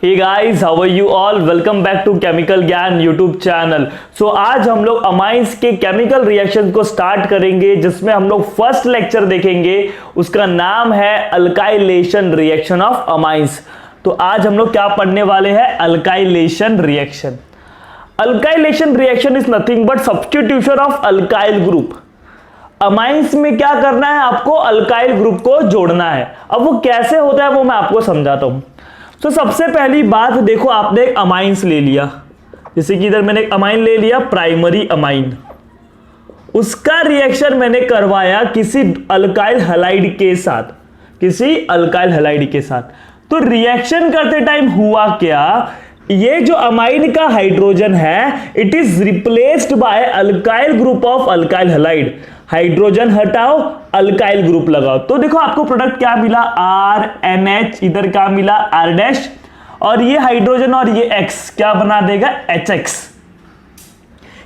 Hey guys, how are you all? Welcome back to chemical Gyan YouTube channel. So आज हम लोग amines के chemical reaction को start करेंगे, जिसमें हम लोग फर्स्ट लेक्चर देखेंगे। उसका नाम है अल्काइलेशन रिएक्शन ऑफ अमाइंस। तो आज हम लोग क्या पढ़ने वाले हैं? Alkylation reaction. Alkylation reaction is nothing but substitution of alkyl group. Amines में क्या करना है? आपको अल्काइल ग्रुप को जोड़ना है। अब वो कैसे होता है वो मैं आपको समझाता हूं। तो सबसे पहली बात देखो, आपने एक अमाइंस ले लिया, जैसे कि इधर मैंने एक अमाइन ले लिया, प्राइमरी अमाइन। उसका रिएक्शन मैंने करवाया किसी अल्काइल हैलाइड के साथ, किसी अल्काइल हैलाइड के साथ। तो रिएक्शन करते टाइम हुआ क्या? ये जो अमाइन का हाइड्रोजन है, it is replaced by alkyl group of alkyl halide. Hydrogen हटाओ, अल्काइल ग्रुप लगाओ। तो देखो आपको प्रोडक्ट क्या मिला? RNH, इधर क्या मिला? R', और ये हाइड्रोजन और ये X क्या बना देगा? HX।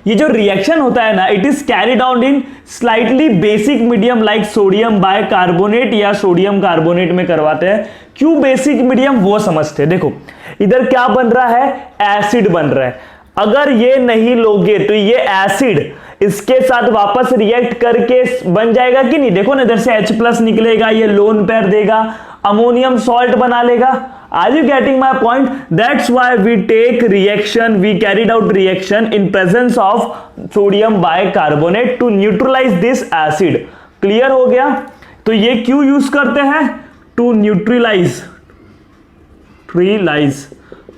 ये जो रिएक्शन होता है ना, it is carried out in slightly basic medium like sodium bicarbonate या सोडियम कार्बोनेट में करवाते हैं। क्यों बेसिक मीडियम वो समझते हैं। देखो इधर क्या बन रहा है? एसिड बन रहा है। अगर ये नहीं लोगे तो ये एसिड इसके साथ वापस रिएक्ट करके बन जाएगा कि नहीं? देखो ना, इधर से H+ निकलेगा, ये लोन पेयर देगा, अमोनियम सॉल्ट बना लेगा। Are you getting my point? That's why we take reaction, we carried out reaction in presence of sodium bicarbonate to neutralize this acid. Clear हो गया? तो ये क्यों यूज करते हैं? टू न्यूट्रलाइज,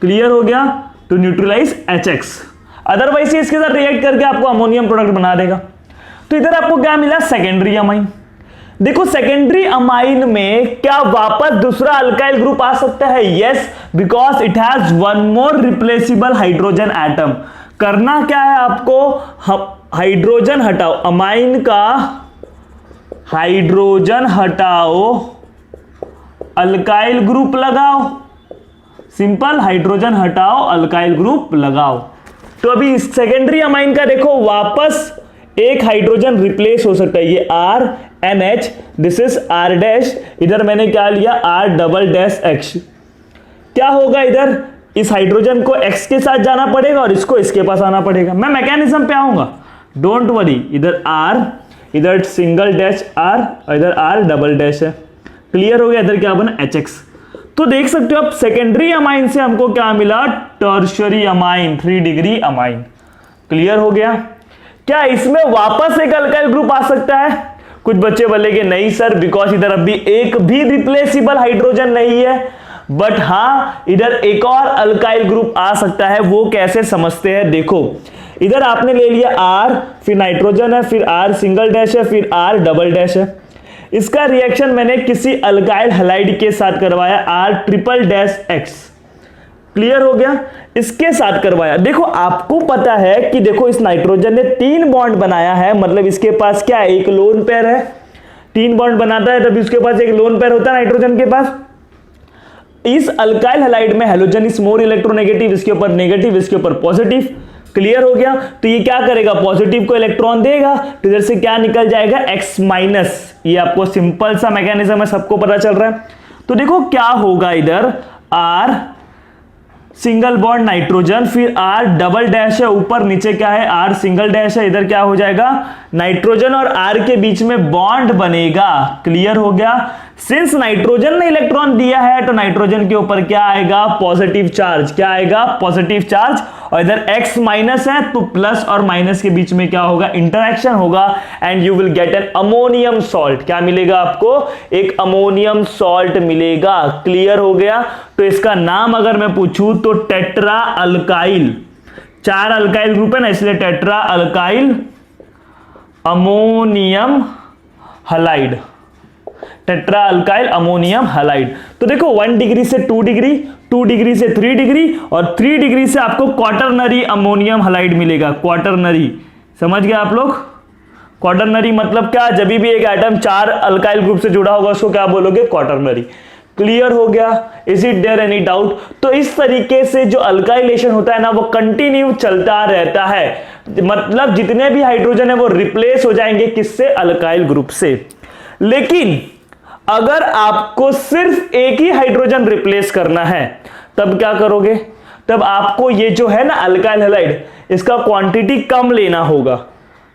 क्लियर हो गया? To neutralise HX। अदरवाइज इसके साथ रिएक्ट करके आपको अमोनियम प्रोडक्ट बना देगा। तो इधर आपको क्या मिला? Secondary amine. देखो सेकेंडरी अमाइन में क्या वापस दूसरा अल्काइल ग्रुप आ सकता है? Yes, because it has one more replaceable hydrogen atom. करना क्या है आपको? हाइड्रोजन हटाओ, अमाइन का हाइड्रोजन हटाओ, अल्काइल ग्रुप लगाओ। सिंपल, हाइड्रोजन हटाओ, अल्काइल ग्रुप लगाओ। तो अभी सेकेंडरी अमाइन का देखो, वापस एक हाइड्रोजन रिप्लेस हो सकता है। ये RNH, दिस इज R', इधर मैंने क्या लिया? R''X। क्या होगा? इधर इस हाइड्रोजन को X के साथ जाना पड़ेगा और इसको इसके पास आना पड़ेगा। मैं मैकेनिज्म पे आऊंगा, डोंट वरी। इधर R, इधर सिंगल डैश R और इधर R'' है। क्लियर हो गया? इधर क्या बना? HX। तो देख सकते हो आप, सेकेंडरी अमाइन से हमको क्या मिला? Tertiary amine, 3 degree amine. Clear हो गया? क्या इसमें वापस एक अल्काइल ग्रुप आ सकता है? कुछ बच्चे बोलेंगे नहीं सर, बिकॉज इधर अभी एक भी रिप्लेसेबल हाइड्रोजन नहीं है। बट हाँ, इधर एक और अल्काइल ग्रुप आ सकता है। वो कैसे समझते हैं? देखो इधर आपने ले लिया R, फिर नाइट्रोजन है, फिर R सिंगल डैश है, फिर R'' है। इसका रिएक्शन मैंने किसी अल्काइल हैलाइड के साथ करवाया, R''X। क्लियर हो गया? इसके साथ करवाया। देखो आपको पता है कि देखो इस नाइट्रोजन ने 3 बॉन्ड बनाया है, मतलब इसके पास क्या है? एक लोन पेयर है। 3 बॉन्ड बनाता है तब इसके पास एक लोन पेयर होता है नाइट्रोजन के पास। इस अल्काइल हैलाइड में हैलोजन इज मोर इलेक्ट्रोनेगेटिव, इसके ऊपर नेगेटिव, इसके ऊपर पॉजिटिव। क्लियर हो गया? तो ये क्या करेगा? पॉजिटिव को इलेक्ट्रॉन देगा, तो इधर से क्या निकल जाएगा? X-। ये आपको सिंपल सा मैकेनिज्म है, सबको पता चल रहा है। तो देखो क्या होगा, इधर R सिंगल बॉन्ड नाइट्रोजन, फिर R'' है, ऊपर नीचे क्या है? R सिंगल डैश है। इधर क्या हो जाएगा? नाइट्रोजन और R के बीच में बॉन्ड बनेगा। क्लियर हो गया? सिंस नाइट्रोजन ने इलेक्ट्रॉन दिया है तो नाइट्रोजन के ऊपर क्या आएगा? Positive charge. क्या आएगा? Positive charge. और इधर X- है तो प्लस और माइनस के बीच में क्या होगा? इंटरैक्शन होगा and you will get an ammonium salt. क्या मिलेगा आपको? एक अमोनियम सॉल्ट मिलेगा। क्लियर हो गया? तो इसका नाम अगर मैं पूछूं तो टेट्रा अल्काइल। 4 अल्काइल ग्रुप है ना, इसलिए tetra alkyl ammonium halide. Tetra alkyl ammonium halide. तो देखो 1 डिग्री से 2 डिग्री, 2 डिग्री से 3 डिग्री और 3 डिग्री से आपको क्वाटरनरी अमोनियम हैलाइड मिलेगा। क्वाटरनरी, समझ गए आप लोग? क्वाटरनरी मतलब क्या? जब भी एक एटम 4 अल्काइल ग्रुप से जुड़ा होगा उसको क्या बोलोगे? क्वाटरनरी। क्लियर हो गया? Is it there any doubt? तो इस तरीके से जो अल्काइलेशन होता है ना, वो कंटिन्यू चलता रहता है। मतलब जितने भी हाइड्रोजन है वो रिप्लेस हो जाएंगे किससे? अल्काइल ग्रुप से। लेकिन अगर आपको सिर्फ एक ही हाइड्रोजन रिप्लेस करना है तब क्या करोगे, तब आपको ये जो है ना अल्काइल हैलाइड, इसका क्वांटिटी कम लेना होगा,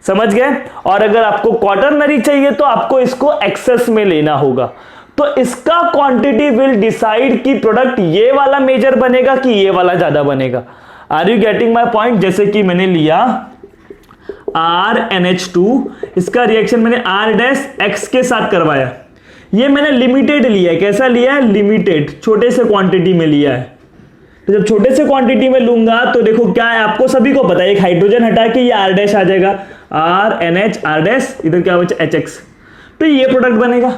समझ गए। और अगर आपको क्वाटरनरी चाहिए तो आपको इसको एक्सेस में लेना होगा। तो इसका क्वांटिटी विल डिसाइड कि प्रोडक्ट ये वाला मेजर बनेगा कि ये वाला ज्यादा बनेगा। Are you getting my point. जैसे कि मैंने लिया RNH2, इसका रिएक्शन मैंने R' के साथ करवाया, ये मैंने लिमिटेड लिया है। कैसा लिया है, लिमिटेड, छोटे से क्वांटिटी में लिया है। तो जब छोटे से क्वांटिटी में लूंगा तो देखो क्या है, आपको सभी को पता है, एक हाइड्रोजन हटा के ये R' आ जाएगा, RNH R', इधर क्या बचा HX, तो ये प्रोडक्ट बनेगा।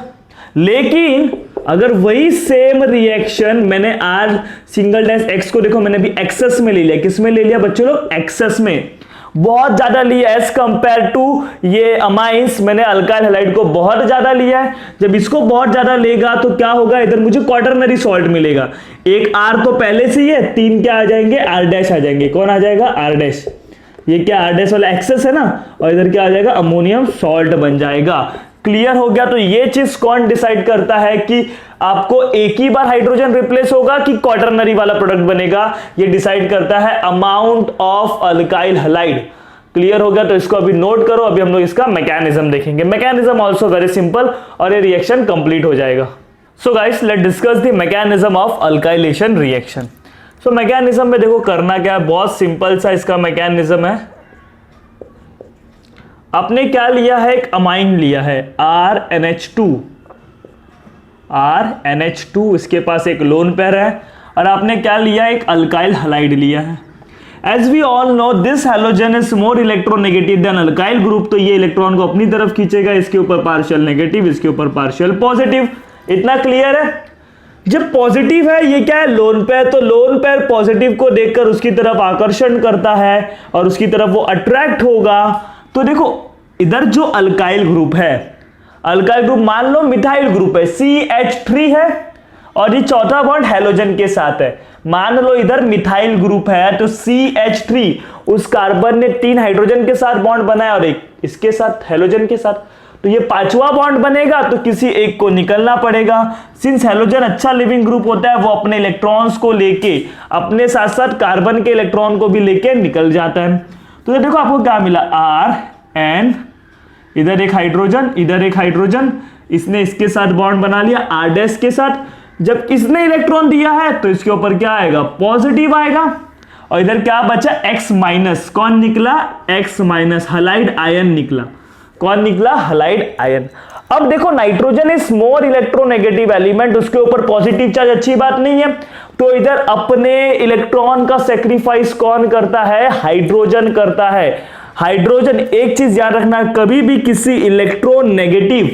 लेकिन अगर वही सेम रिएक्शन मैंने R∠X को देखो मैंने भी एक्सेस में ले लिया, किस में ले लिया बच्चों लोग, एक्सेस में, बहुत ज्यादा लिया एज कंपेयर टू ये अमाइंस, मैंने अल्काइल हैलाइड को बहुत ज्यादा लिया है। जब इसको बहुत ज्यादा लेगा तो क्या होगा, इधर मुझे क्वाटरनरी सॉल्ट मिलेगा। एक R तो पहले से ही है, 3 क्या आ जाएंगे, R' आ जाएंगे। कौन आ जाएगा, R', ये क्या R' वाला एक्सेस है ना, और इधर क्या आ जाएगा, अमोनियम सॉल्ट बन जाएगा। क्लियर हो गया। तो ये चीज कौन डिसाइड करता है कि आपको एक ही बार हाइड्रोजन रिप्लेस होगा कि क्वाटरनरी वाला प्रोडक्ट बनेगा, ये डिसाइड करता है amount of alkyl halide. Clear हो गया। तो इसको अभी नोट करो, अभी हम लोग इसका मैकेनिज्म देखेंगे। मैकेनिज्म आल्सो वेरी सिंपल और ये रिएक्शन कंप्लीट हो जाएगा। सो guys let discuss the mechanism of alkylation reaction. So mechanism में देखो करना क्या है, बहुत सिंपल सा इसका मैकेनिज्म है। आपने क्या लिया है, एक अमाइन लिया है RNH2, इसके पास एक लोन पेयर है, और आपने क्या लिया, एक अल्काइल हैलाइड लिया है। As we all know this halogen is more electronegative than alkyl group, तो ये इलेक्ट्रॉन को अपनी तरफ खींचेगा, इसके ऊपर पार्शियल नेगेटिव, इसके ऊपर पार्शियल पॉजिटिव। इतना क्लियर है। जब पॉजिटिव है, ये क्या है, लोन पेयर, तो लोन पेयर पॉजिटिव को देखकर उसकी तरफ आकर्षण करता है और उसकी तरफ वो अट्रैक्ट होगा। तो देखो इधर जो अल्काइल ग्रुप है, अल्काइल ग्रुप मान लो मिथाइल ग्रुप है, CH3 है, और ये चौथा बॉन्ड हैलोजन के साथ है। मान लो इधर मिथाइल ग्रुप है तो CH3, उस कार्बन ने 3 हाइड्रोजन के साथ बॉन्ड बनाया और एक इसके साथ हैलोजन के साथ, तो ये 5वां बॉन्ड बनेगा, तो किसी एक को निकलना पड़ेगा। सिंस हैलोजन अच्छा लिविंग ग्रुप होता है, वो अपने इलेक्ट्रॉन्स को लेके अपने साथ साथ कार्बन के इलेक्ट्रॉन को भी लेके निकल जाता है। तो देखो आपको क्या मिला, RN, इधर एक हाइड्रोजन, इधर एक हाइड्रोजन, इसने इसके साथ बॉन्ड बना लिया R' के साथ। जब इसने इलेक्ट्रॉन दिया है तो इसके ऊपर क्या आएगा, पॉजिटिव आएगा, और इधर क्या बचा, X-, कौन निकला, X-, हैलाइड आयन निकला। कौन निकला, हैलाइड आयन। अब देखो nitrogen is more electronegative element, उसके ऊपर पॉजिटिव चार्ज, अच्छी बात नहीं है। तो इधर अपने इलेक्ट्रॉन का सेक्रीफाइस कौन करता है, हाइड्रोजन करता है। हाइड्रोजन, एक चीज याद रखना, कभी भी किसी इलेक्ट्रोनेगेटिव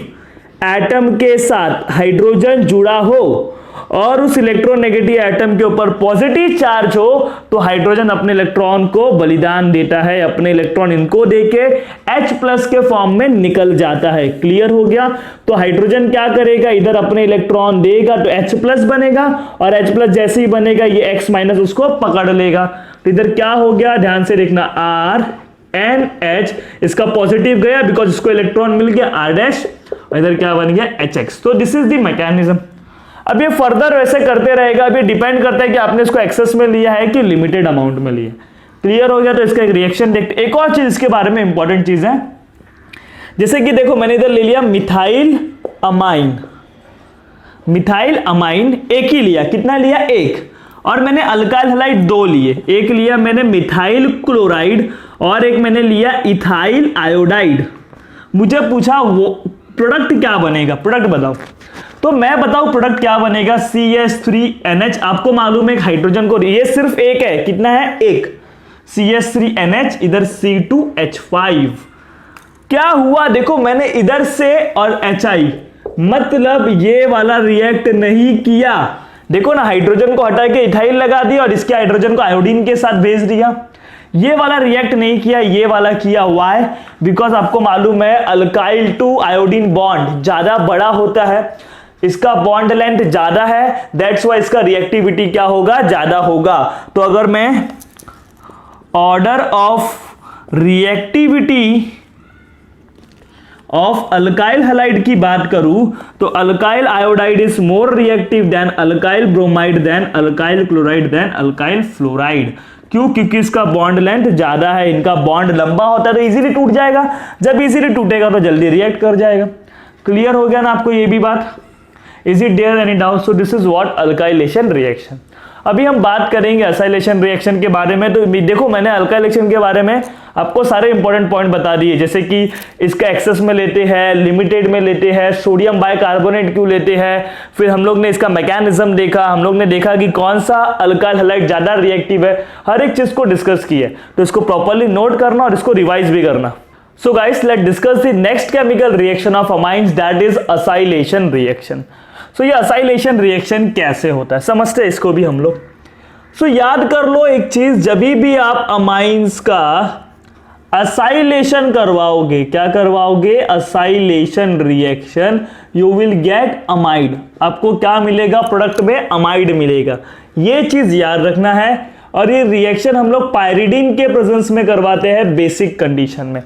एटम के साथ हाइड्रोजन जुड़ा हो और उस इलेक्ट्रोनेगेटिव एटम के ऊपर पॉजिटिव चार्ज हो, तो हाइड्रोजन अपने इलेक्ट्रॉन को बलिदान देता है, अपने इलेक्ट्रॉन इनको देके H+ के फॉर्म में निकल जाता है। क्लियर हो गया। तो हाइड्रोजन क्या करेगा, इधर अपने इलेक्ट्रॉन देगा तो H+ बनेगा, और H+ जैसे ही बनेगा ये X- उसको पकड़ लेगा। तो इधर क्या हो गया, ध्यान से देखना, RNH, इसका पॉजिटिव गया बिकॉज इसको इलेक्ट्रॉन मिल गया R', और इधर क्या बन गया HX। तो दिस इज द मैकेनिज्म। अब ये फर्दर वैसे करते रहेगा, अब ये डिपेंड करता है कि आपने इसको एक्सेस में लिया है कि लिमिटेड अमाउंट में लिया। क्लियर हो गया। तो इसका एक रिएक्शन देखते। एक और चीज इसके बारे में इंपॉर्टेंट चीज है, जैसे कि देखो मैंने इधर ले लिया मिथाइल अमाइन, मिथाइल अमाइन एक ही लिया, कितना लिया, एक, और मैंने अल्काइल हैलाइड 2 लिए, एक लिया मैंने मिथाइल क्लोराइड और एक मैंने लिया इथाइल आयोडाइड। मुझे पूछा वो प्रोडक्ट क्या बनेगा, प्रोडक्ट बताओ। तो मैं बताऊं प्रोडक्ट क्या बनेगा, CH3NH। आपको मालूम है हाइड्रोजन को, ये सिर्फ एक है, कितना है, एक, CH3NH, इधर C2H5। क्या हुआ देखो, मैंने इधर से और HI, मतलब ये वाला रिएक्ट नहीं किया। देखो ना, हाइड्रोजन को हटा के इथाइल लगा दिया और इसके हाइड्रोजन को आयोडीन के साथ भेज दिया। ये वाला रिएक्ट नहीं किया, ये वाला किया। व्हाई, बिकॉज आपको मालूम है अल्काइल टू आयोडीन बॉन्ड ज्यादा बड़ा होता है, इसका बॉन्ड लेंथ ज्यादा है, दैट्स वाई इसका रिएक्टिविटी क्या होगा, ज्यादा होगा। तो अगर मैं order of reactivity of alkyl halide की बात करूं तो alkyl iodide is more reactive than alkyl bromide than alkyl chloride than alkyl fluoride. क्यों? क्योंकि इसका बॉन्ड लेंथ ज्यादा है, इनका बॉन्ड लंबा होता है तो इजीली टूट जाएगा, जब इजीली टूटेगा तो जल्दी रिएक्ट कर जाएगा। क्लियर हो गया ना आपको ये भी बात? Is it there any doubt? So this is what alkylation reaction. अभी हम बात करेंगे असाइलेशन रिएक्शन के बारे में। तो देखो मैंने अल्काइलेशन के बारे में आपको सारे इंपॉर्टेंट पॉइंट बता दिए, जैसे कि इसका एक्सेस में लेते हैं, लिमिटेड में लेते हैं, सोडियम बाइकार्बोनेट क्यों लेते हैं, फिर हम लोग ने इसका मैकेनिज्म देखा, हम लोग ने देखा कि कौन सा अल्काइल हैलाइड ज्यादा रिएक्टिव है, हर एक चीज को डिस्कस की है। तो इसको प्रॉपर्ली नोट करना और इसको रिवाइज भी करना। So guys let discuss the next chemical reaction of amines, that is acylation reaction. So ये असाइलेशन रिएक्शन कैसे होता है समझते हैं इसको भी हम लोग। सो याद कर लो एक चीज, जब भी आप अमाइंस का असाइलेशन करवाओगे, क्या करवाओगे? Acylation reaction, you will get amide. आपको क्या मिलेगा? प्रोडक्ट में अमाइड मिलेगा। ये चीज याद रखना है। और ये रिएक्शन हम लोग पायरिडीन के प्रेजेंस में करवाते हैं बेसिक कंडीशन में।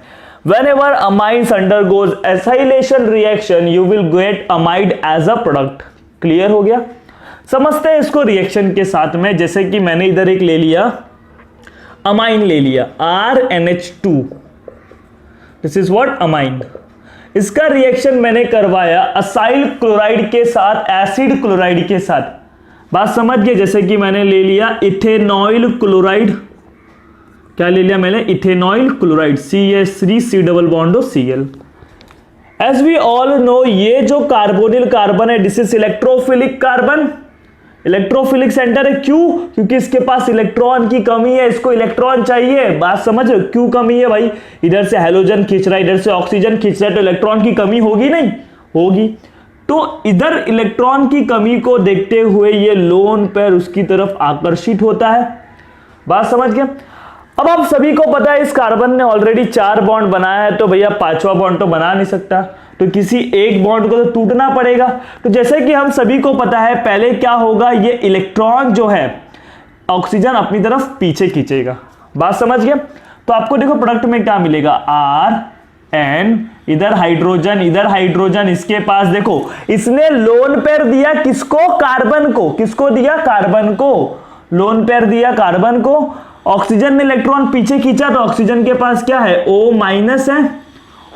Whenever amines undergoes acylation reaction, you will get amide as a product। Clear हो गया? समझते हैं इसको रिएक्शन के साथ में। जैसे कि मैंने इधर एक ले लिया अमाइन, ले लिया RNH2, this is what amine. इसका रिएक्शन मैंने करवाया असाइल क्लोराइड के साथ, एसिड क्लोराइड के साथ। बात समझ गए? जैसे कि मैंने ले लिया इथेनॉइल क्लोराइड, क्या ले लिया मैंने? Ethanoyl chloride, CH3 C double bond Cl। As we all know ये जो कार्बोनिल कार्बन है this is electrophilic carbon, electrophilic centre है। क्यों? क्योंकि इसके पास इलेक्ट्रॉन की कमी है, इसको इलेक्ट्रॉन चाहिए। बात समझ रहे हो? क्यों कमी है भाई? इधर से हैलोजन खींच रहा है, इधर से ऑक्सीजन खींच रहा है, तो इलेक्ट्रॉन की कमी होगी नहीं? होगी। तो इधर इलेक्ट्रॉन की कमी को देखते हुए ये लोन पेयर उसकी तरफ आकर्षित होता है। बात समझ गए? अब आप सभी को पता है इस कार्बन ने ऑलरेडी 4 बॉन्ड बनाया है, तो भैया 5वां बॉन्ड तो बना नहीं सकता, तो किसी एक बॉन्ड को तो टूटना पड़ेगा। तो जैसे कि हम सभी को पता है पहले क्या होगा, ये इलेक्ट्रॉन जो है ऑक्सीजन अपनी तरफ पीछे खींचेगा। बात समझ गए? तो आपको देखो प्रोडक्ट में क्या मिलेगा, RN, इधर हाइड्रोजन, इधर हाइड्रोजन, इसके पास देखो इसने लोन पेयर दिया किसको? कार्बन को। किसको दिया? कार्बन को। लोन पेयर दिया कार्बन को। ऑक्सीजन ने इलेक्ट्रॉन पीछे खींचा तो ऑक्सीजन के पास क्या है? O- है।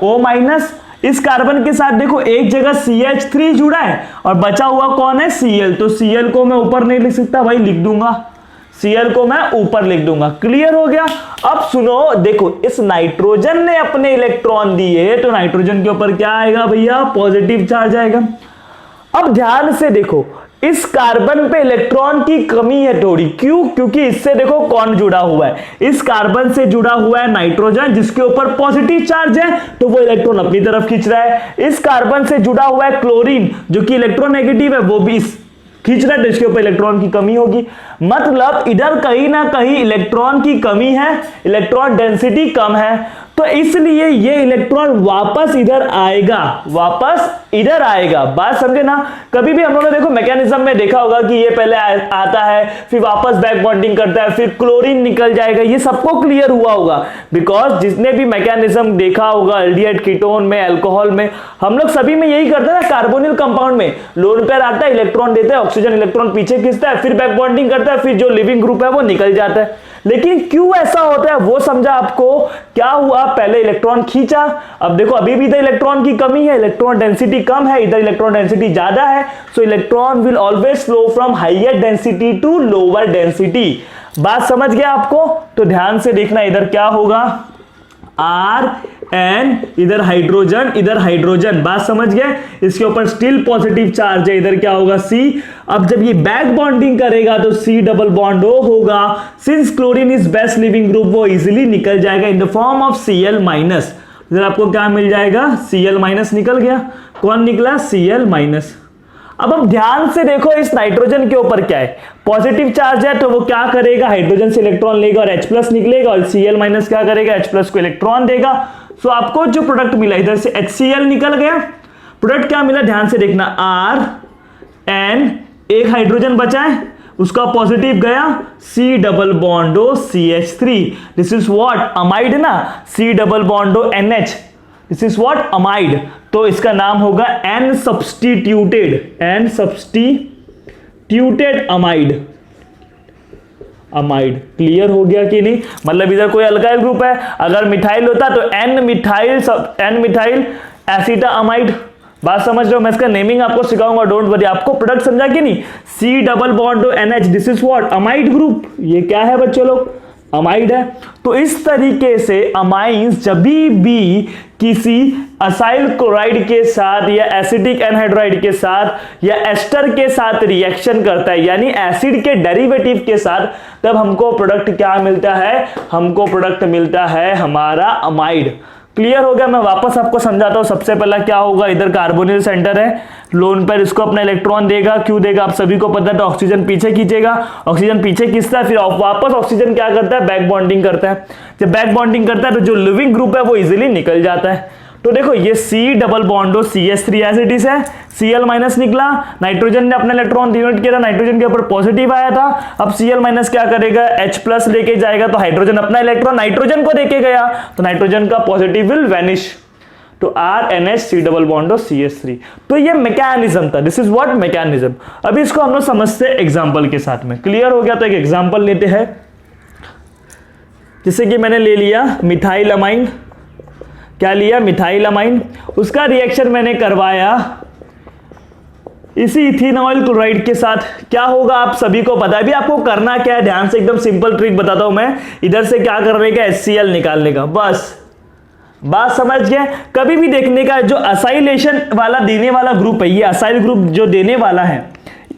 O- इस कार्बन के साथ देखो एक जगह CH3 जुड़ा है और बचा हुआ कौन है? Cl। तो Cl को मैं ऊपर नहीं लिख सकता भाई, लिख दूंगा Cl को मैं ऊपर लिख दूंगा। क्लियर हो गया? अब सुनो, देखो इस नाइट्रोजन ने अपने इलेक्ट्रॉन दिए तो नाइट्रोजन के ऊपर क्या आएगा भैया? पॉजिटिव चार्ज आएगा। अब ध्यान से देखो इस कार्बन पे इलेक्ट्रॉन की कमी है थोड़ी। क्यों? क्योंकि इससे देखो कौन जुड़ा हुआ है? इस कार्बन से जुड़ा हुआ है नाइट्रोजन जिसके ऊपर पॉजिटिव चार्ज है, तो वो इलेक्ट्रॉन अपनी तरफ खींच रहा है। इस कार्बन से जुड़ा हुआ है क्लोरीन जो कि इलेक्ट्रोनेगेटिव है, वो भी खींच रहा है, तो इसके ऊपर इलेक्ट्रॉन की कमी होगी। मतलब इधर कहीं ना कहीं इलेक्ट्रॉन की कमी है, इलेक्ट्रॉन डेंसिटी कम है, तो इसलिए ये इलेक्ट्रॉन वापस इधर आएगा, वापस इधर आएगा। बात समझे ना? कभी भी हम लोगों ने देखो मैकेनिज्म में देखा होगा कि ये पहले आता है फिर वापस बैक बॉन्डिंग करता है, फिर क्लोरीन निकल जाएगा। ये सबको क्लियर हुआ होगा, बिकॉज जिसने भी मैकेनिज्म देखा होगा एल्डिहाइड कीटोन में, अल्कोहल में, हम लोग सभी में यही करते हैं ना। कार्बोनिल कंपाउंड में लोन पेयर आता है, इलेक्ट्रॉन देता है, ऑक्सीजन इलेक्ट्रॉन पीछे खींचता है, फिर बैक बॉन्डिंग करता है, फिर जो लिविंग ग्रुप है वो निकल जाता है। लेकिन क्यों ऐसा होता है वो समझा आपको? क्या हुआ? पहले इलेक्ट्रॉन खींचा, अब देखो अभी भी इधर इलेक्ट्रॉन की कमी है, इलेक्ट्रॉन डेंसिटी कम है, इधर इलेक्ट्रॉन डेंसिटी ज्यादा है। So electron will always flow from higher density to lower density. बात समझ गया आपको? तो ध्यान से देखना, इधर क्या होगा? RN, इधर हाइड्रोजन, इधर हाइड्रोजन। बात समझ गए? इसके ऊपर स्टिल पॉजिटिव चार्ज है, इधर क्या होगा? C। अब जब ये बैक बॉन्डिंग करेगा तो C डबल बॉन्ड O होगा। Since chlorine is best leaving group, वो इजीली निकल जाएगा in the form of Cl minus. इधर आपको क्या मिल जाएगा? Cl माइनस निकल गया। कौन निकला? Cl minus. अब ध्यान से देखो इस नाइट्रोजन के ऊपर क्या है? पॉजिटिव चार्ज है, तो वो क्या करेगा? हाइड्रोजन से इलेक्ट्रॉन लेगा और H प्लस निकलेगा, और Cl माइनस क्या करेगा? H प्लस को इलेक्ट्रॉन देगा। सो आपको जो प्रोडक्ट मिला इधर से HCl निकल गया। प्रोडक्ट क्या मिला? ध्यान से देखना, RN, एक हाइड्रोजन बचा है, उसका पॉजिटिव गया, C double bond O CH3, this is what? Amide ना, C double bond O NH, this is what, amide. तो इसका नाम होगा N substituted amide. Amide clear हो गया कि नहीं? मतलब इधर कोई अल्काइल ग्रुप है, अगर मिथाइल होता तो एन मिथाइल एसिटा अमाइड। बात समझ रहे हो? मैं इसका नेमिंग आपको सिखाऊंगा, डोंट वरी। आपको प्रोडक्ट समझा कि नहीं? C double bond NH, this is what, amide group. ये क्या है बच्चों लोग? अमाइड है। तो इस तरीके से अमाइंस जब भी किसी असाइल क्लोराइड के साथ या एसिटिक एनहाइड्राइड के साथ या एस्टर के साथ रिएक्शन करता है, यानी एसिड के डेरिवेटिव के साथ, तब हमको प्रोडक्ट क्या मिलता है? हमको प्रोडक्ट मिलता है हमारा अमाइड। क्लियर हो गया? मैं वापस आपको समझाता हूं। सबसे पहला क्या होगा, इधर कार्बोनिल सेंटर है, लोन पेयर इसको अपना इलेक्ट्रॉन देगा। क्यों देगा आप सभी को पता है, तो ऑक्सीजन पीछे खींचेगा, ऑक्सीजन पीछे खींचता है, फिर वापस ऑक्सीजन क्या करता है? बैक बॉन्डिंग करता है। जब बैक बॉन्डिंग करता है तो जो लिविंग ग्रुप है वो इजीली निकल जाता है। तो देखो ये C double bond O CH3 as it is है, Cl माइनस निकला, नाइट्रोजन ने अपना इलेक्ट्रॉन डोनेट किया था, नाइट्रोजन के ऊपर पॉजिटिव आया था। अब Cl माइनस क्या करेगा? H प्लस लेके जाएगा, तो हाइड्रोजन अपना इलेक्ट्रॉन नाइट्रोजन को देके गया, तो नाइट्रोजन का पॉजिटिव विल वैनिश, तो RNH C double bond O CH3। तो ये मैकेनिज्म था, दिस इज व्हाट, मैकेनिज्म। अभी इसको हम लोग समझते हैं एग्जांपल के साथ में। क्लियर हो गया? तो एक एग्जांपल लेते हैं, जैसे कि मैंने ले लिया मिथाइल अमाइन। क्या लिया? Methyl amine. उसका रिएक्शन मैंने करवाया इसी इथेनॉल क्लोराइड के साथ। क्या होगा आप सभी को पता है। अभी आपको करना क्या है, ध्यान से एकदम सिंपल ट्रिक बताता हूं मैं। इधर से क्या करने का? HCl निकालने का, बस। बात समझ गए? कभी भी देखने का, जो असाइलेशन वाला देने वाला ग्रुप है, ये असाइल ग्रुप जो देने वाला है,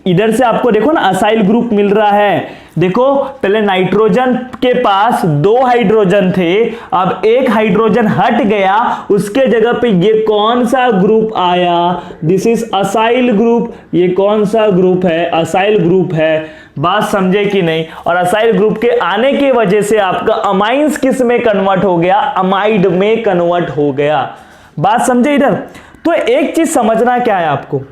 इधर से आपको देखो ना असाइल ग्रुप मिल रहा है। देखो पहले नाइट्रोजन के पास 2 हाइड्रोजन थे, अब 1 हाइड्रोजन हट गया, उसके जगह पे ये कौन सा ग्रुप आया? This is acyl group. ये कौन सा ग्रुप है? असाइल ग्रुप है। बात समझे कि नहीं? और असाइल ग्रुप के आने की वजह से आपका अमाइंस किस में कन्वर्ट हो गया? अमाइड में कन्वर्ट हो गया। बात समझे इधर? तो एक चीज समझना क्या है आपको,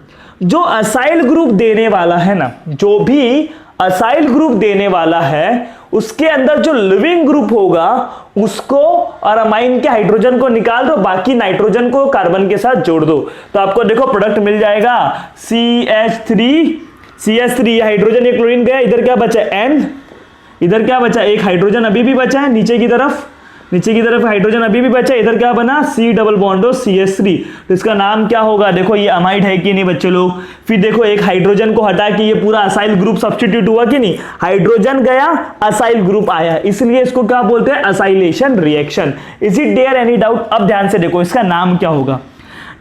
जो असाइल ग्रुप देने वाला है ना, जो भी असाइल ग्रुप देने वाला है, उसके अंदर जो लिविंग ग्रुप होगा उसको और अमाइन के हाइड्रोजन को निकाल दो, बाकी नाइट्रोजन को कार्बन के साथ जोड़ दो, तो आपको देखो प्रोडक्ट मिल जाएगा CH3 हाइड्रोजन, एक क्लोरीन गया, इधर क्या बचा? N, इधर क्या बचा? एक हाइड्रोजन अभी भी बचा है नीचे की तरफ हाइड्रोजन अभी भी बचा, इधर क्या बना? C double bond O CH3। तो इसका नाम क्या होगा? देखो ये अमाइड है कि नहीं बच्चे लोग? फिर देखो एक हाइड्रोजन को हटा के ये पूरा असाइल ग्रुप सब्स्टिट्यूट हुआ कि नहीं? हाइड्रोजन गया, असाइल ग्रुप आया, इसलिए इसको क्या बोलते हैं? Acylation reaction. Is it there any doubt? अब ध्यान से देखो इसका नाम क्या होगा।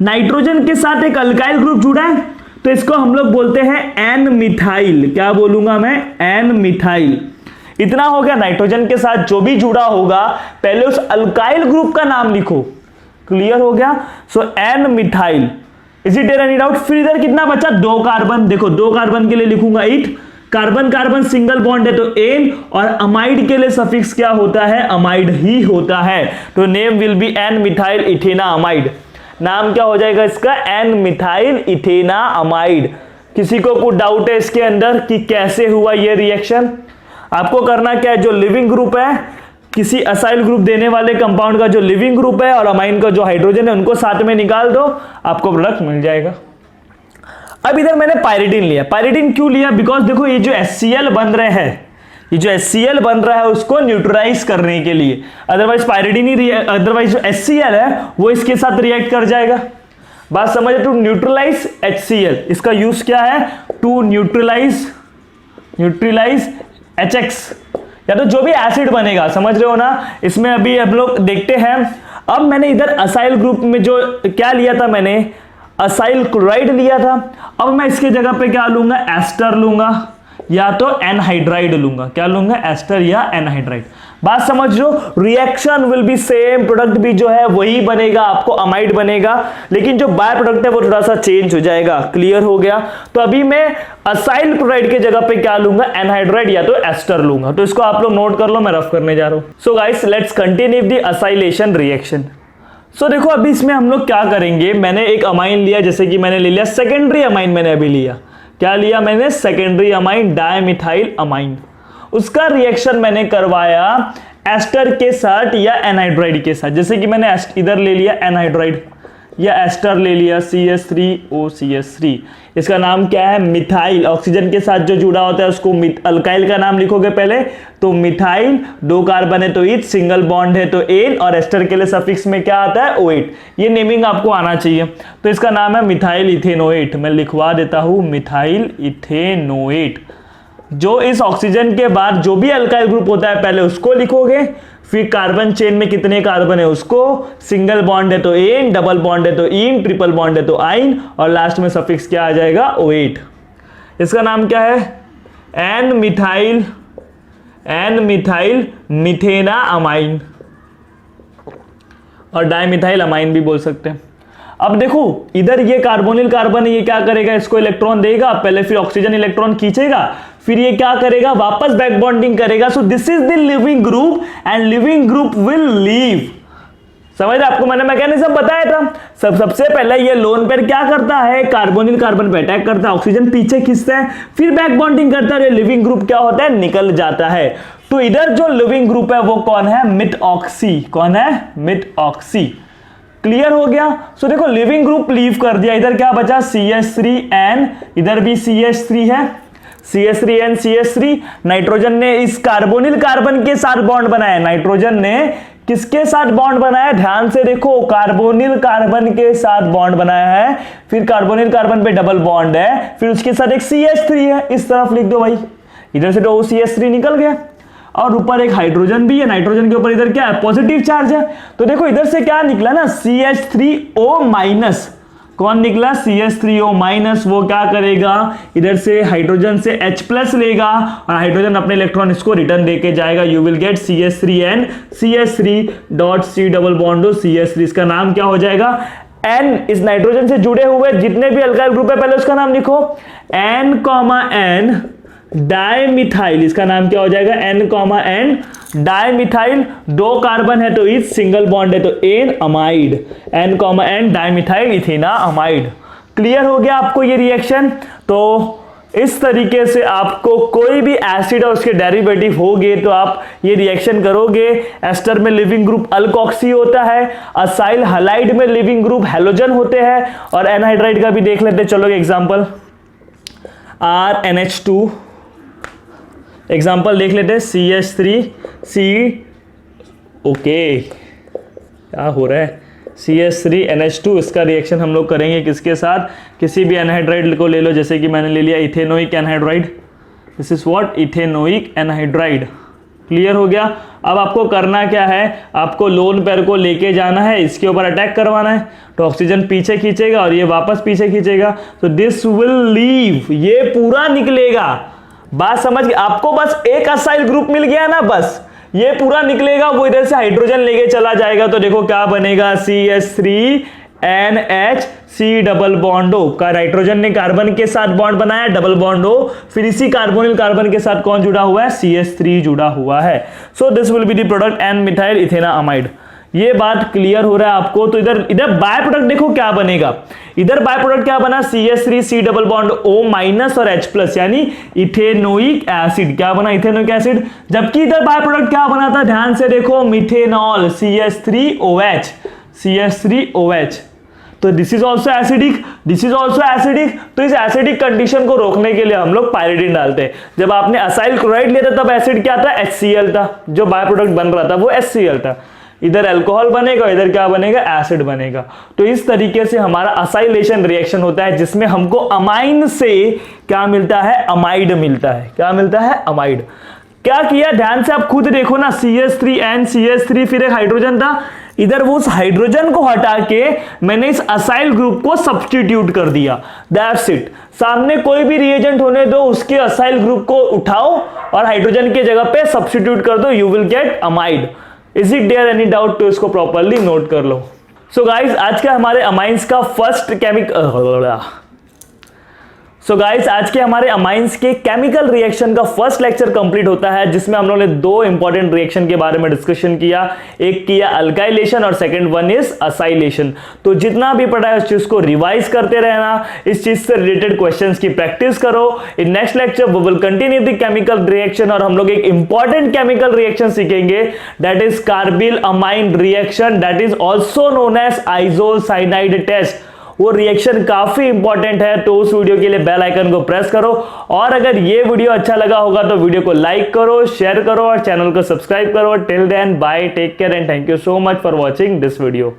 नाइट्रोजन के साथ एक अल्काइल ग्रुप जुड़ा है, तो इसको हम लोग बोलते हैं एन मिथाइल। क्या बोलूंगा मैं? N methyl. इतना हो गया। नाइट्रोजन के साथ जो भी जुड़ा होगा पहले उस अल्काइल ग्रुप का नाम लिखो। क्लियर हो गया? So N methyl. Is it there any doubt? फिर इधर कितना बचा? 2 कार्बन। देखो 2 कार्बन के लिए लिखूंगा it, carbon carbon single bond है तो एन, और अमाइड के लिए सफिक्स क्या होता है? अमाइड ही होता है। तो name will be N methyl ethanamide. नाम क्या हो जाएगा इसका? N methyl ethanamide. किसी को कुछ डाउट है इसके अंदर कि कैसे हुआ ये रिएक्शन? आपको करना क्या है, जो लिविंग ग्रुप है, किसी असाइल ग्रुप देने वाले कंपाउंड का जो लिविंग ग्रुप है और अमाइन का जो हाइड्रोजन है, उनको साथ में निकाल दो, आपको प्रोडक्ट मिल जाएगा। अब इधर मैंने पायरिडिन लिया। पायरिडिन क्यों लिया? बिकॉज देखो ये जो HCl बन रहे हैं, ये जो HCl बन रहा है उसको न्यूट्रलाइज करने के लिए, अदरवाइज पायरिडिन ही, अदरवाइज जो HCl है वो इसके साथ रिएक्ट कर जाएगा। बात समझे? टू न्यूट्रलाइज HCl, इसका यूज क्या है? टू न्यूट्रलाइज HX, या तो जो भी एसिड बनेगा, समझ रहे हो ना? इसमें अभी हम लोग देखते हैं। अब मैंने इधर असाइल ग्रुप में जो क्या लिया था, मैंने असाइल क्लोराइड लिया था। अब मैं इसके जगह पे क्या लूंगा? एस्टर लूंगा या तो एनहाइड्राइड लूंगा। क्या लूंगा? एस्टर या एनहाइड्राइड। बात समझ लो, reaction will be same, product भी जो है वही बनेगा, आपको अमाइड बनेगा, लेकिन जो बाय प्रोडक्ट है वो थोड़ा सा चेंज हो जाएगा। क्लियर हो गया? तो अभी मैं असाइल क्लोराइड के जगह पे क्या लूंगा? एनहाइड्राइड या तो एस्टर लूंगा। तो इसको आप लोग नोट कर लो, मैं रफ करने जा रहा हूं। So guys let's continue the acylation reaction. So देखो अभी इसमें हम लोग क्या करेंगे, मैंने एक अमाइन लिया, जैसे कि मैंने ले लिया सेकेंडरी अमाइन, मैंने अभी लिया, क्या लिया मैंने? Secondary amine, dimethyl amine. उसका रिएक्शन मैंने करवाया एस्टर के साथ या एनहाइड्राइड के साथ। जैसे कि मैंने इधर ले लिया एनहाइड्राइड या एस्टर ले लिया CH3OCH3, इसका नाम क्या है मिथाइल। ऑक्सीजन के साथ जो जुड़ा होता है उसको अल्काइल का नाम लिखोगे पहले, तो मिथाइल, 2 कार्बन है तो इथ, सिंगल बॉन्ड है तो एन, और एस्टर के लिए सफिक्स में क्या आता है OH। ये नेमिंग आपको आना चाहिए। तो इसका नाम है मिथाइल इथेनोएट। मैं लिखवा देता हूं मिथाइल इथेनोएट। जो इस ऑक्सीजन के बाद जो भी अल्काइल ग्रुप होता है पहले उसको लिखोगे, फिर कार्बन चेन में कितने कार्बन है उसको, सिंगल बॉन्ड है तो एन, डबल बॉन्ड है तो इन, ट्रिपल बॉन्ड है तो आइन, और लास्ट में सफिक्स क्या आ जाएगा OH। इसका नाम क्या है एन मिथाइल मिथेना अमाइन, और डाइमिथाइल अमाइन भी बोल सकते हैं। अब देखो इधर ये कार्बोनिल कार्बन है, ये क्या करेगा, इसको इलेक्ट्रॉन देगा पहले, फिर ऑक्सीजन इलेक्ट्रॉन खींचेगा, फिर ये क्या करेगा, वापस बैक बॉन्डिंग करेगा। सो this is the leaving group and leaving group will leave. समझ रहे, आपको मैंने मैकेनिज्म बताया था। सबसे पहले ये लोन पेयर क्या करता है, कार्बोनिल कार्बन पे अटैक करता है, ऑक्सीजन पीछे खींचता है, फिर बैक बॉन्डिंग करता है, लिविंग ग्रुप क्या होता है, निकल जाता है। तो इधर जो लिविंग ग्रुप है वो कौन है, मिथऑक्सी। कौन है, मिथऑक्सी। क्लियर हो गया। सो देखो लिविंग ग्रुप लीव कर दिया, इधर क्या बचा CH3N, इधर भी CH3 है, CH3N CH3। नाइट्रोजन ने इस कार्बोनिल कार्बन के साथ बॉन्ड बनाया, नाइट्रोजन ने किसके साथ बॉन्ड बनाया, ध्यान से देखो, कार्बोनिल कार्बन के साथ बॉन्ड बनाया है, फिर कार्बोनिल कार्बन पे डबल बॉन्ड है, फिर उसके साथ एक CH3 है, इस तरफ लिख दो भाई, इधर से तो OCH3 निकल गया, और ऊपर एक हाइड्रोजन भी है, नाइट्रोजन के ऊपर इधर क्या है, पॉजिटिव चार्ज है। तो देखो इधर से क्या निकला ना, CH3O-। कौन निकला, CH3O-। वो क्या करेगा, इधर से हाइड्रोजन से H+ लेगा, और हाइड्रोजन अपने इलेक्ट्रॉन इसको रिटर्न देके जाएगा। You will gate CH3N CH3 double bond CH3। इसका नाम क्या हो जाएगा, N। इस नाइट्रोजन से जुड़े हुए जितने भी अल्काइल ग्रुप है पहले उसका नाम लिखो, N, डाइमिथाइल। इसका नाम क्या हो जाएगा, N, डाइमिथाइल। 2 कार्बन है तो इथ, सिंगल बॉन्ड है तो N, amide. N, dimethyl ethanamide. Clear हो गया आपको ये रिएक्शन। तो इस तरीके से आपको कोई भी एसिड और उसके डेरिवेटिव होंगे तो आप ये रिएक्शन करोगे। एस्टर में लिविंग ग्रुप अल्कोक्सी होता है, असाइल हलाइड में लिविंग ग्रुप हैलोजन होते हैं, और एनहाइड्राइड का भी देख लेते हैं। चलो एग्जांपल, RNH2 एग्जाम्पल देख लेते हैं, CH3C। ओके, क्या हो रहा है, CH3NH2। इसका रिएक्शन हम लोग करेंगे किसके साथ, किसी भी एनहाइड्राइड को ले लो, जैसे कि मैंने ले लिया ethanoic anhydride. This is what, ethanoic anhydride. Clear हो गया। अब आपको करना क्या है, आपको लोन पेयर को लेके जाना है, इसके ऊपर अटैक करवाना है, तो ऑक्सीजन पीछे खींचेगा और ये वापस पीछे खींचेगा, तो दिस विल लीव, ये पूरा निकलेगा। बात समझ गए आपको, बस एक असाइल ग्रुप मिल गया ना, बस ये पूरा निकलेगा, वो इधर से हाइड्रोजन लेके चला जाएगा। तो देखो क्या बनेगा, CH3NH डबल बॉन्ड O का, नाइट्रोजन ने कार्बन के साथ बॉन्ड बनाया, डबल बॉन्ड O, फिर इसी कार्बोनिल कार्बन के साथ कौन जुड़ा हुआ है, CH3 जुड़ा हुआ है। So this will be the product N methyl ethanamide. ये बात क्लियर हो रहा है आपको। तो इधर बाय प्रोडक्ट देखो क्या बनेगा, इधर बाय प्रोडक्ट क्या बना, CH3C डबल बॉन्ड O- और H+, यानी इथेनोइक एसिड। क्या बना, इथेनोइक एसिड। जबकि इधर बाय प्रोडक्ट क्या बना था, ध्यान से देखो, मिथेनॉल, CH3OH। तो this is also acidic, this is also acidic. तो इस एसिडिक कंडीशन को रोकने के लिए हम लोग पायरिडीन डालते हैं। जब आपने असाइल क्लोराइड लिया था तब एसिड क्या था, HCl था, जो बाय प्रोडक्ट बन रहा था वो HCl था। इधर अल्कोहल बनेगा, इधर क्या बनेगा, एसिड बनेगा। तो इस तरीके से हमारा असाइलेशन रिएक्शन होता है, जिसमें हमको अमाइन से क्या मिलता है, अमाइड मिलता है। क्या मिलता है, अमाइड। क्या किया, ध्यान से आप खुद देखो ना, CH3N CH3, फिर एक हाइड्रोजन था, इधर वो उस हाइड्रोजन को हटा के मैंने इस असाइल ग्रुप को सब्स्टिट्यूट कर दिया। That's it. सामने कोई भी रिएजेंट होने दो, उसके असाइल ग्रुप को उठाओ और हाइड्रोजन की जगह पे सब्स्टिट्यूट कर दो, you will get amide. Is it there any doubt, तो इसको प्रॉपरली नोट कर लो। सो गाइज, आज का हमारे अमाइंस का फर्स्ट सो गाइस, आज के हमारे अमाइंस के केमिकल रिएक्शन का फर्स्ट लेक्चर कंप्लीट होता है, जिसमें हम लोगों ने दो इंपॉर्टेंट रिएक्शन के बारे में डिस्कशन किया। एक किया अल्काइलेशन और सेकंड वन इज असाइलेशन। तो जितना भी पढ़ा है उस चीज को रिवाइज करते रहना, इस चीज से रिलेटेड क्वेश्चंस की प्रैक्टिस करो। In next lecture we will continue the chemical reaction और हम लोग एक इंपॉर्टेंट केमिकल रिएक्शन सीखेंगे, that is carbylamine reaction, that is also known as isocyanide test. वो रिएक्शन काफी इंपॉर्टेंट है, तो उस वीडियो के लिए बेल आइकन को प्रेस करो। और अगर ये वीडियो अच्छा लगा होगा तो वीडियो को लाइक करो, शेयर करो और चैनल को सब्सक्राइब करो। Till then bye, take care and thank you so much for watching this video.